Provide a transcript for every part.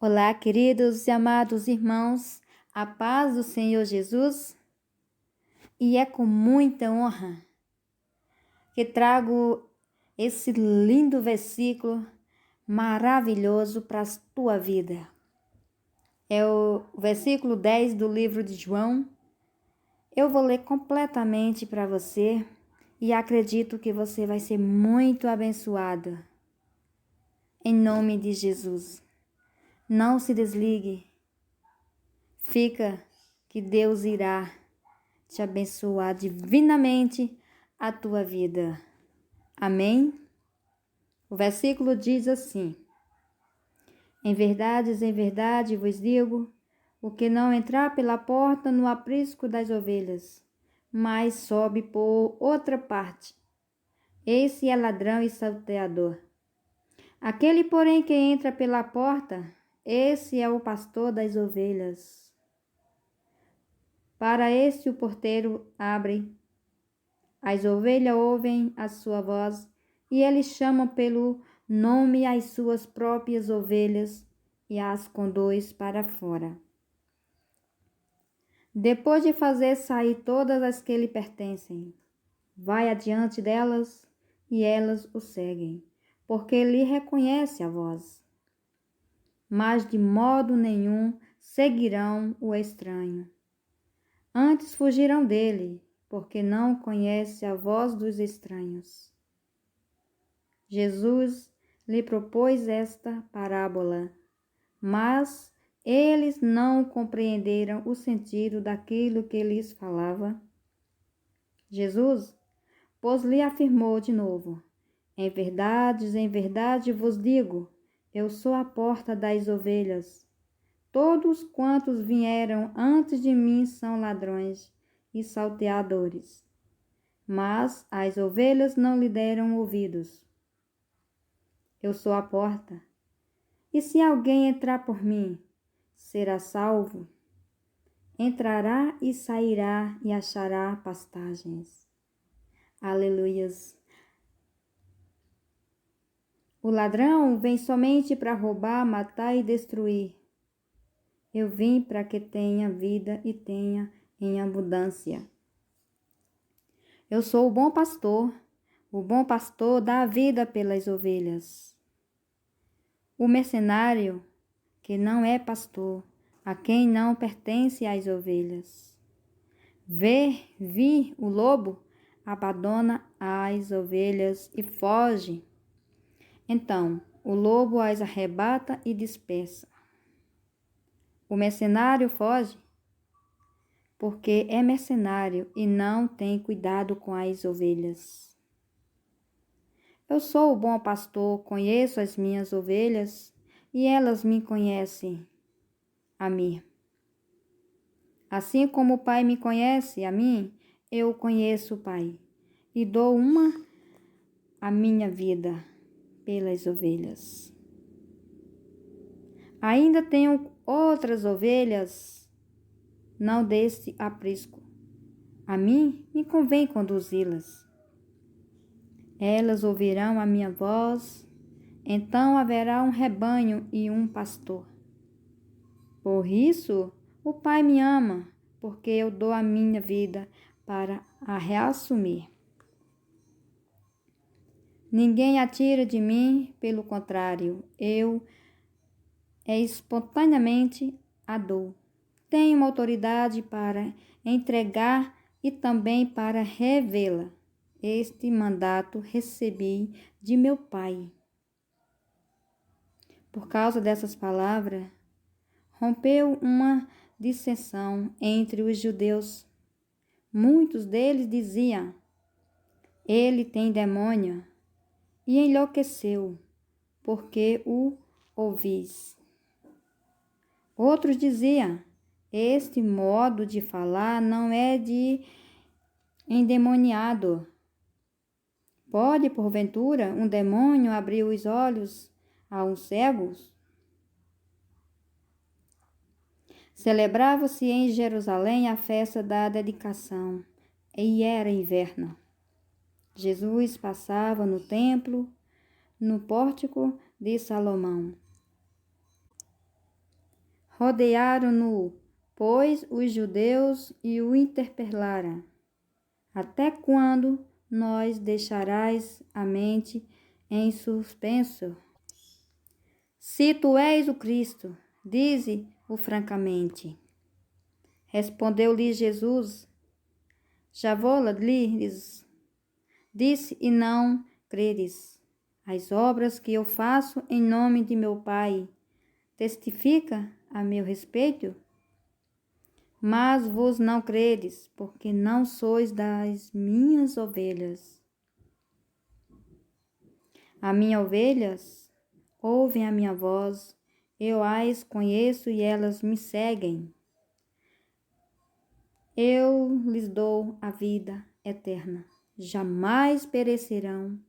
Olá, queridos e amados irmãos, a paz do Senhor Jesus. E é com muita honra que trago esse lindo versículo maravilhoso para a tua vida. É o versículo 10 do livro de João. Eu vou ler completamente para você e acredito que você vai ser muito abençoado. Em nome de Jesus. Não se desligue. Fica que Deus irá te abençoar divinamente a tua vida. Amém? O versículo diz assim: em verdade vos digo, o que não entrar pela porta no aprisco das ovelhas, mas sobe por outra parte, esse é ladrão e salteador. Aquele, porém, que entra pela porta, esse é o pastor das ovelhas. Para este o porteiro abre. As ovelhas ouvem a sua voz, e ele chama pelo nome as suas próprias ovelhas e as conduz para fora. Depois de fazer sair todas as que lhe pertencem, vai adiante delas e elas o seguem, porque lhe reconhece a voz. Mas de modo nenhum seguirão o estranho. Antes fugirão dele, porque não conhece a voz dos estranhos. Jesus lhe propôs esta parábola, mas eles não compreenderam o sentido daquilo que lhes falava. Jesus, pois, lhe afirmou de novo: em verdade vos digo, eu sou a porta das ovelhas. Todos quantos vieram antes de mim são ladrões e salteadores, mas as ovelhas não lhe deram ouvidos. Eu sou a porta, e se alguém entrar por mim, será salvo. Entrará e sairá e achará pastagens. Aleluias. O ladrão vem somente para roubar, matar e destruir. Eu vim para que tenha vida e tenha em abundância. Eu sou o bom pastor dá a vida pelas ovelhas. O mercenário, que não é pastor, a quem não pertence as ovelhas, vir o lobo, abandona as ovelhas e foge. Então, o lobo as arrebata e dispersa. O mercenário foge porque é mercenário e não tem cuidado com as ovelhas. Eu sou o bom pastor, conheço as minhas ovelhas e elas me conhecem a mim. Assim como o Pai me conhece a mim, eu conheço o Pai e dou a minha vida pelas ovelhas. Ainda tenho outras ovelhas, não deste aprisco. A mim me convém conduzi-las. Elas ouvirão a minha voz, então haverá um rebanho e um pastor. Por isso, o Pai me ama, porque eu dou a minha vida para a reassumir. Ninguém a tira de mim, pelo contrário, eu espontaneamente a dou. Tenho uma autoridade para entregar e também para revê-la. Este mandato recebi de meu Pai. Por causa dessas palavras, rompeu uma dissensão entre os judeus. Muitos deles diziam: ele tem demônio, e enlouqueceu, porque o ouvis. Outros diziam: este modo de falar não é de endemoniado. Pode, porventura, um demônio abrir os olhos a uns cegos? Celebrava-se em Jerusalém a festa da dedicação, e era inverno. Jesus passava no templo, no pórtico de Salomão. Rodearam-no, pois, os judeus e o interpelaram. Até quando nos deixarás a mente em suspenso? Se tu és o Cristo, dize-o francamente. Respondeu-lhe Jesus, já lhes disse e não credes. As obras que eu faço em nome de meu Pai testifica a meu respeito? Mas vos não credes, porque não sois das minhas ovelhas. As minhas ovelhas ouvem a minha voz, eu as conheço e elas me seguem. Eu lhes dou a vida eterna, jamais perecerão,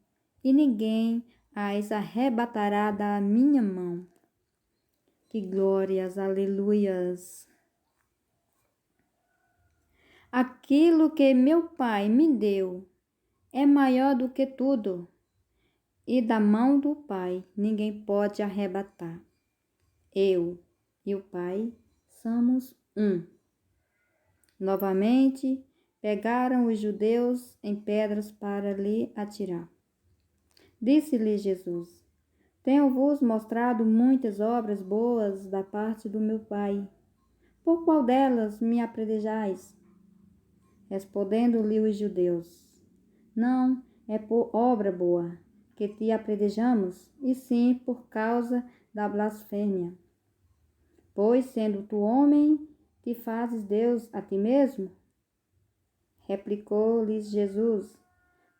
e ninguém as arrebatará da minha mão. Que glórias, aleluias! Aquilo que meu Pai me deu é maior do que tudo, e da mão do Pai ninguém pode arrebatar. Eu e o Pai somos um. Novamente, pegaram os judeus em pedras para lhe atirar. Disse-lhe Jesus, tenho-vos mostrado muitas obras boas da parte do meu Pai. Por qual delas me apedrejais? Respondendo-lhe os judeus, não é por obra boa que te apedrejamos, e sim por causa da blasfêmia. Pois, sendo tu homem, te fazes Deus a ti mesmo? Replicou-lhes Jesus,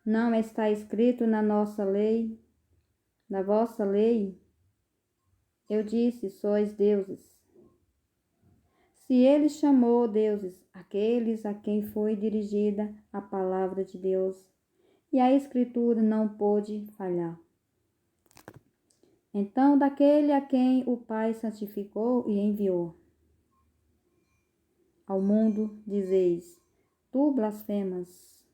não está escrito na nossa lei, na vossa lei? Eu disse, sois deuses. Se ele chamou deuses aqueles a quem foi dirigida a palavra de Deus, e a Escritura não pôde falhar. Então, daquele a quem o Pai santificou e enviou ao mundo, dizeis, tu blasfemas,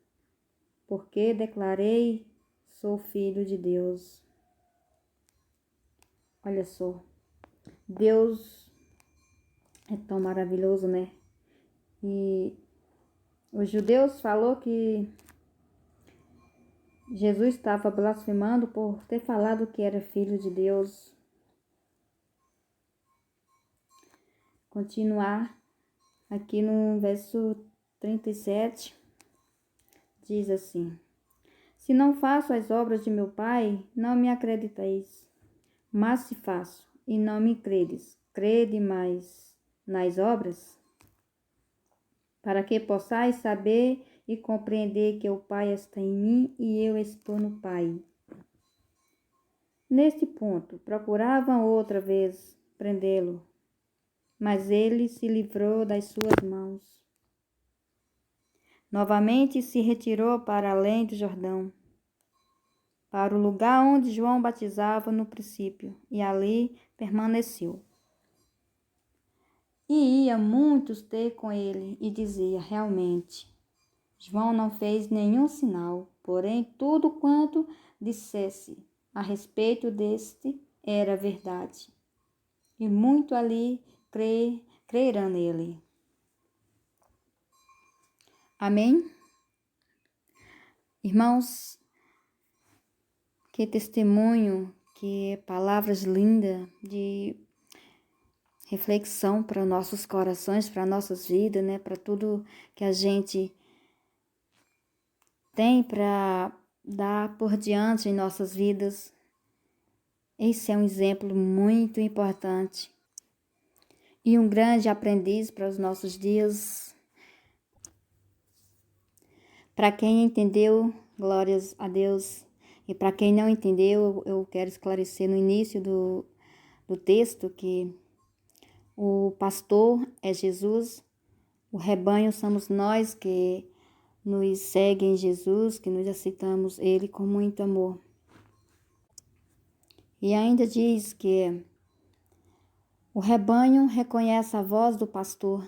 porque declarei, sou filho de Deus. Olha só, Deus é tão maravilhoso, né? E os judeus falou que Jesus estava blasfemando por ter falado que era filho de Deus. Continuar aqui no verso 37, diz assim, se não faço as obras de meu Pai, não me acrediteis. Mas se faço, e não me credes, crede mais nas obras, para que possais saber e compreender que o Pai está em mim e eu estou no Pai. Neste ponto, procuravam outra vez prendê-lo, mas ele se livrou das suas mãos. Novamente se retirou para além do Jordão, para o lugar onde João batizava no princípio, e ali permaneceu. E ia muitos ter com ele, e dizia, realmente, João não fez nenhum sinal, porém tudo quanto dissesse a respeito deste era verdade. E muito ali creram nele. Amém? Irmãos, que testemunho, que palavras lindas de reflexão para nossos corações, para nossas vidas, né? Para tudo que a gente tem para dar por diante em nossas vidas. Esse é um exemplo muito importante e um grande aprendiz para os nossos dias. Para quem entendeu, glórias a Deus. E para quem não entendeu, eu quero esclarecer no início do texto que o pastor é Jesus, o rebanho somos nós que nos seguem em Jesus, que nos aceitamos Ele com muito amor. E ainda diz que o rebanho reconhece a voz do pastor,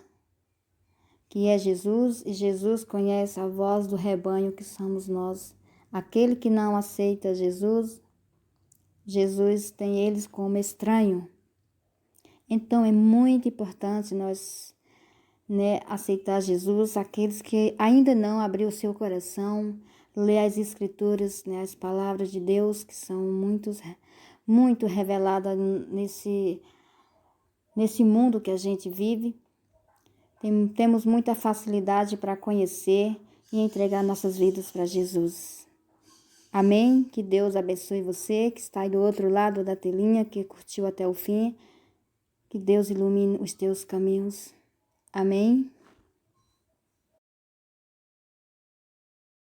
que é Jesus, e Jesus conhece a voz do rebanho, que somos nós. Aquele que não aceita Jesus, Jesus tem eles como estranho. Então é muito importante nós, aceitar Jesus. Aqueles que ainda não abriu o seu coração, ler as escrituras, as palavras de Deus, que são muito reveladas nesse mundo que a gente vive. Temos muita facilidade para conhecer e entregar nossas vidas para Jesus. Amém? Que Deus abençoe você que está aí do outro lado da telinha, que curtiu até o fim. Que Deus ilumine os teus caminhos. Amém?